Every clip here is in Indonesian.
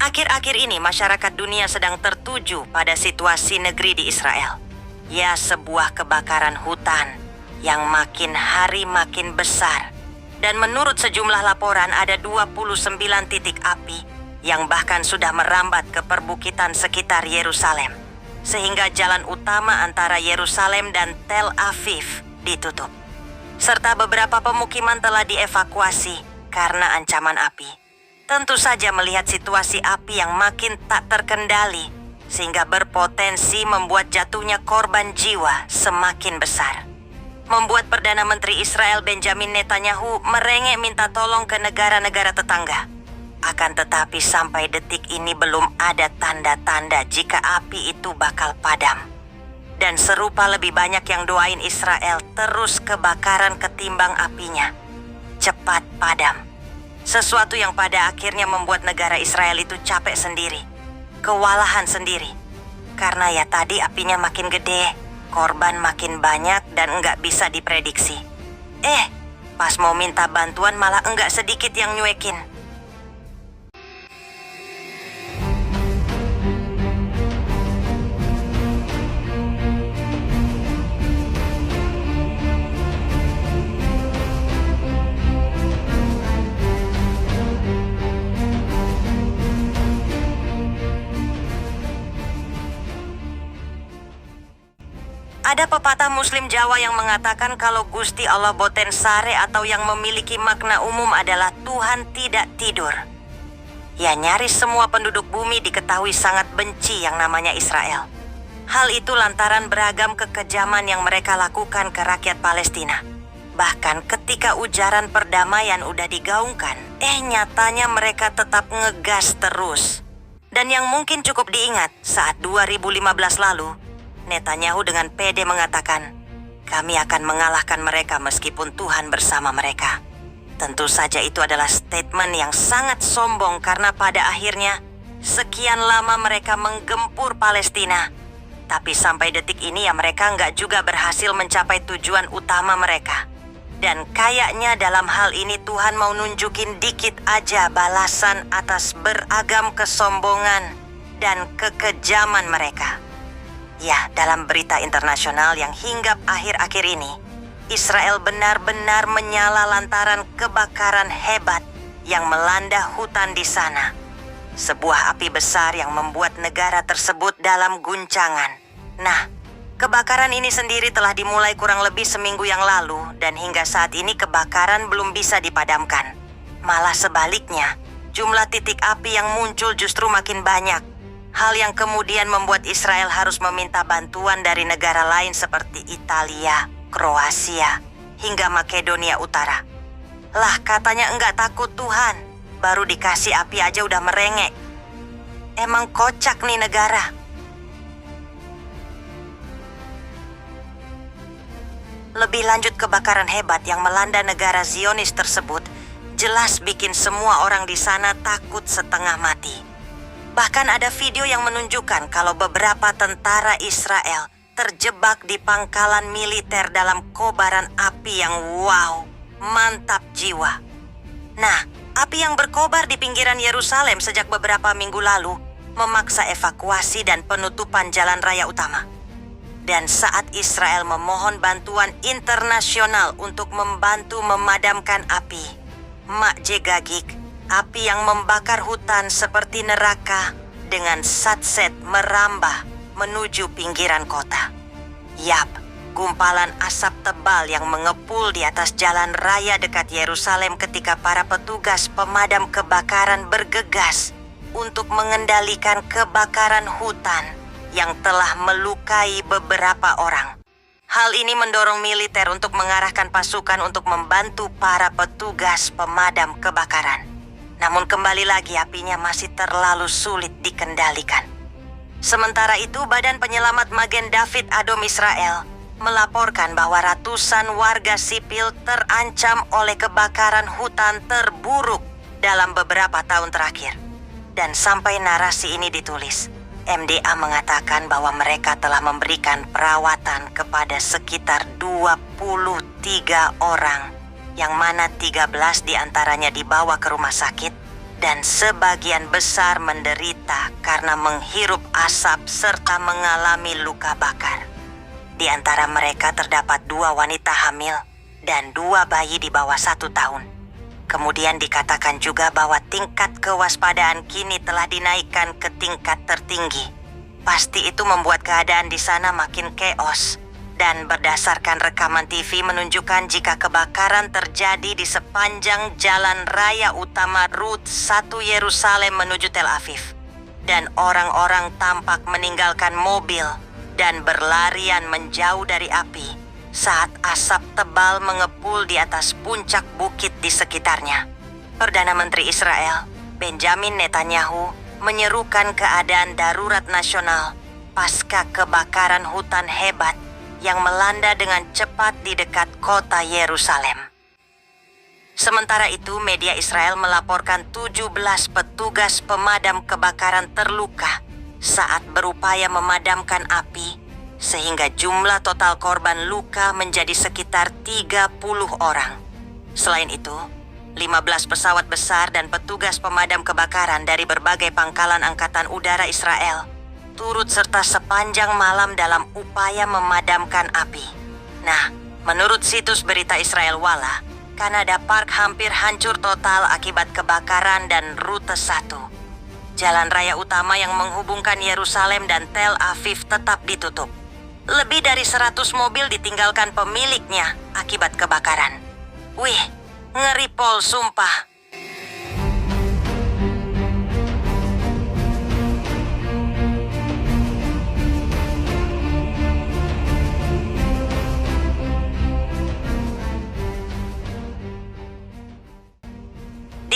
Akhir-akhir ini masyarakat dunia sedang tertuju pada situasi negeri di Israel. Ya, sebuah kebakaran hutan yang makin hari makin besar. Dan menurut sejumlah laporan ada 29 titik api yang bahkan sudah merambat ke perbukitan sekitar Yerusalem. Sehingga jalan utama antara Yerusalem dan Tel Aviv ditutup. Serta beberapa pemukiman telah dievakuasi karena ancaman api. Tentu saja melihat situasi api yang makin tak terkendali, sehingga berpotensi membuat jatuhnya korban jiwa semakin besar. Membuat Perdana Menteri Israel Benjamin Netanyahu merengek minta tolong ke negara-negara tetangga. Akan tetapi sampai detik ini belum ada tanda-tanda jika api itu bakal padam. Dan serupa lebih banyak yang doain Israel terus kebakaran ketimbang apinya cepat padam. Sesuatu yang pada akhirnya membuat negara Israel itu capek sendiri, kewalahan sendiri. Karena ya tadi apinya makin gede, korban makin banyak dan nggak bisa diprediksi. Pas mau minta bantuan malah nggak sedikit yang nyuekin. Ada pepatah Muslim Jawa yang mengatakan kalau Gusti Allah boten sare atau yang memiliki makna umum adalah Tuhan tidak tidur. Ya, nyaris semua penduduk bumi diketahui sangat benci yang namanya Israel. Hal itu lantaran beragam kekejaman yang mereka lakukan ke rakyat Palestina. Bahkan ketika ujaran perdamaian udah digaungkan, nyatanya mereka tetap ngegas terus. Dan yang mungkin cukup diingat saat 2015 lalu, Netanyahu dengan pede mengatakan, kami akan mengalahkan mereka meskipun Tuhan bersama mereka. Tentu saja itu adalah statement yang sangat sombong karena pada akhirnya sekian lama mereka menggempur Palestina. Tapi sampai detik ini ya mereka nggak juga berhasil mencapai tujuan utama mereka. Dan kayaknya dalam hal ini Tuhan mau nunjukin dikit aja balasan atas beragam kesombongan dan kekejaman mereka. Ya, dalam berita internasional yang hinggap akhir-akhir ini, Israel benar-benar menyala lantaran kebakaran hebat yang melanda hutan di sana. Sebuah api besar yang membuat negara tersebut dalam guncangan. Nah, kebakaran ini sendiri telah dimulai kurang lebih seminggu yang lalu dan hingga saat ini kebakaran belum bisa dipadamkan. Malah sebaliknya, jumlah titik api yang muncul justru makin banyak. Hal yang kemudian membuat Israel harus meminta bantuan dari negara lain seperti Italia, Kroasia, hingga Makedonia Utara. Lah katanya enggak takut Tuhan, baru dikasih api aja udah merengek. Emang kocak nih negara. Lebih lanjut, kebakaran hebat yang melanda negara Zionis tersebut jelas bikin semua orang di sana takut setengah mati. Bahkan ada video yang menunjukkan kalau beberapa tentara Israel terjebak di pangkalan militer dalam kobaran api yang mantap jiwa. Nah, api yang berkobar di pinggiran Yerusalem sejak beberapa minggu lalu memaksa evakuasi dan penutupan jalan raya utama. Dan saat Israel memohon bantuan internasional untuk membantu memadamkan api, mak jegagik, api yang membakar hutan seperti neraka dengan satset merambah menuju pinggiran kota. Yap, gumpalan asap tebal yang mengepul di atas jalan raya dekat Yerusalem ketika para petugas pemadam kebakaran bergegas untuk mengendalikan kebakaran hutan yang telah melukai beberapa orang. Hal ini mendorong militer untuk mengarahkan pasukan untuk membantu para petugas pemadam kebakaran. Namun kembali lagi apinya masih terlalu sulit dikendalikan. Sementara itu, Badan Penyelamat Magen David Adom Israel melaporkan bahwa ratusan warga sipil terancam oleh kebakaran hutan terburuk dalam beberapa tahun terakhir. Dan sampai narasi ini ditulis, MDA mengatakan bahwa mereka telah memberikan perawatan kepada sekitar 23 orang, yang mana 13 diantaranya dibawa ke rumah sakit dan sebagian besar menderita karena menghirup asap serta mengalami luka bakar. Di antara mereka terdapat 2 wanita hamil dan 2 bayi di bawah 1 tahun. Kemudian dikatakan juga bahwa tingkat kewaspadaan kini telah dinaikkan ke tingkat tertinggi. Pasti itu membuat keadaan di sana makin chaos. Dan berdasarkan rekaman TV menunjukkan jika kebakaran terjadi di sepanjang jalan raya utama Rute 1 Yerusalem menuju Tel Aviv. Dan orang-orang tampak meninggalkan mobil dan berlarian menjauh dari api saat asap tebal mengepul di atas puncak bukit di sekitarnya. Perdana Menteri Israel, Benjamin Netanyahu, menyerukan keadaan darurat nasional pasca kebakaran hutan hebat yang melanda dengan cepat di dekat kota Yerusalem. Sementara itu, media Israel melaporkan 17 petugas pemadam kebakaran terluka saat berupaya memadamkan api, sehingga jumlah total korban luka menjadi sekitar 30 orang. Selain itu, 15 pesawat besar dan petugas pemadam kebakaran dari berbagai pangkalan angkatan udara Israel turut serta sepanjang malam dalam upaya memadamkan api. Nah, menurut situs berita Israel Walla, Kanada Park hampir hancur total akibat kebakaran dan Rute 1. Jalan raya utama yang menghubungkan Yerusalem dan Tel Aviv tetap ditutup. Lebih dari 100 mobil ditinggalkan pemiliknya akibat kebakaran. Wih, ngeri pol sumpah.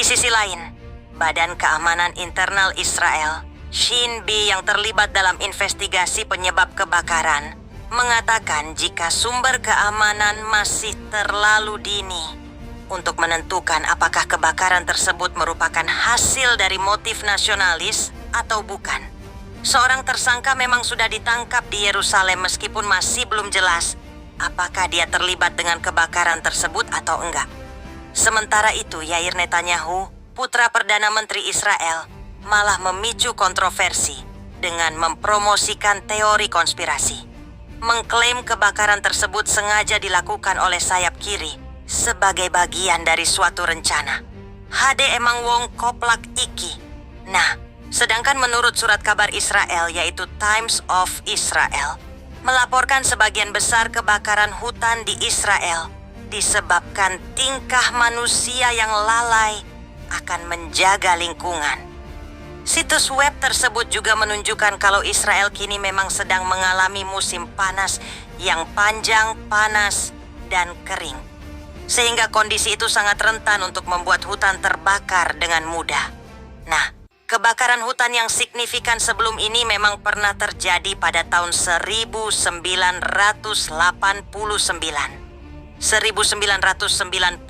Di sisi lain, Badan Keamanan Internal Israel, Shin Bet yang terlibat dalam investigasi penyebab kebakaran, mengatakan jika sumber keamanan masih terlalu dini untuk menentukan apakah kebakaran tersebut merupakan hasil dari motif nasionalis atau bukan. Seorang tersangka memang sudah ditangkap di Yerusalem meskipun masih belum jelas apakah dia terlibat dengan kebakaran tersebut atau enggak. Sementara itu, Yair Netanyahu, putra Perdana Menteri Israel, malah memicu kontroversi dengan mempromosikan teori konspirasi. Mengklaim kebakaran tersebut sengaja dilakukan oleh sayap kiri sebagai bagian dari suatu rencana. Hade emang wong koplak iki. Nah, sedangkan menurut surat kabar Israel yaitu Times of Israel, melaporkan sebagian besar kebakaran hutan di Israel disebabkan tingkah manusia yang lalai akan menjaga lingkungan. Situs web tersebut juga menunjukkan kalau Israel kini memang sedang mengalami musim panas yang panjang, panas, dan kering. Sehingga kondisi itu sangat rentan untuk membuat hutan terbakar dengan mudah. Nah, kebakaran hutan yang signifikan sebelum ini memang pernah terjadi pada tahun 1989. 1995,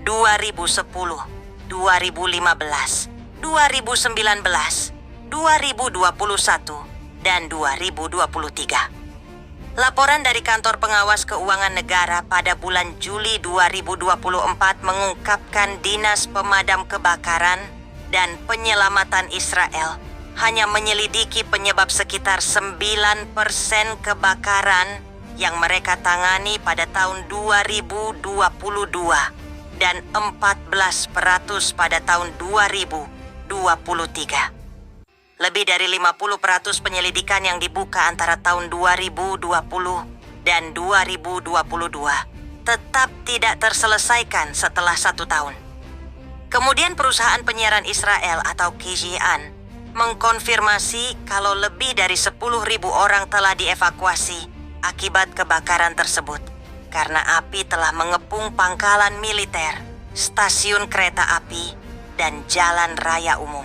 2010, 2015, 2019, 2021, dan 2023. Laporan dari Kantor Pengawas Keuangan Negara pada bulan Juli 2024 mengungkapkan Dinas Pemadam Kebakaran dan Penyelamatan Israel hanya menyelidiki penyebab sekitar 9% kebakaran yang mereka tangani pada tahun 2022 dan 14% pada tahun 2023. Lebih dari 50% penyelidikan yang dibuka antara tahun 2020 dan 2022 tetap tidak terselesaikan setelah 1 tahun. Kemudian perusahaan penyiaran Israel atau KGN mengkonfirmasi kalau lebih dari 10.000 orang telah dievakuasi akibat kebakaran tersebut karena api telah mengepung pangkalan militer, stasiun kereta api, dan jalan raya umum.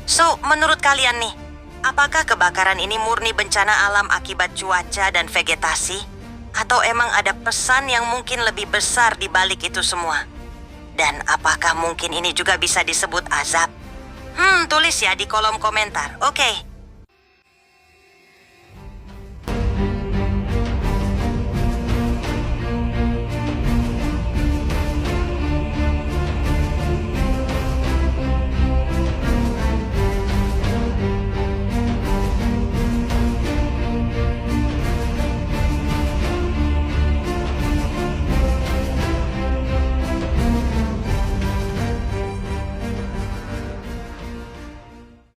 So, menurut kalian nih, apakah kebakaran ini murni bencana alam akibat cuaca dan vegetasi? Atau emang ada pesan yang mungkin lebih besar di balik itu semua? Dan apakah mungkin ini juga bisa disebut azab? Tulis ya di kolom komentar, oke?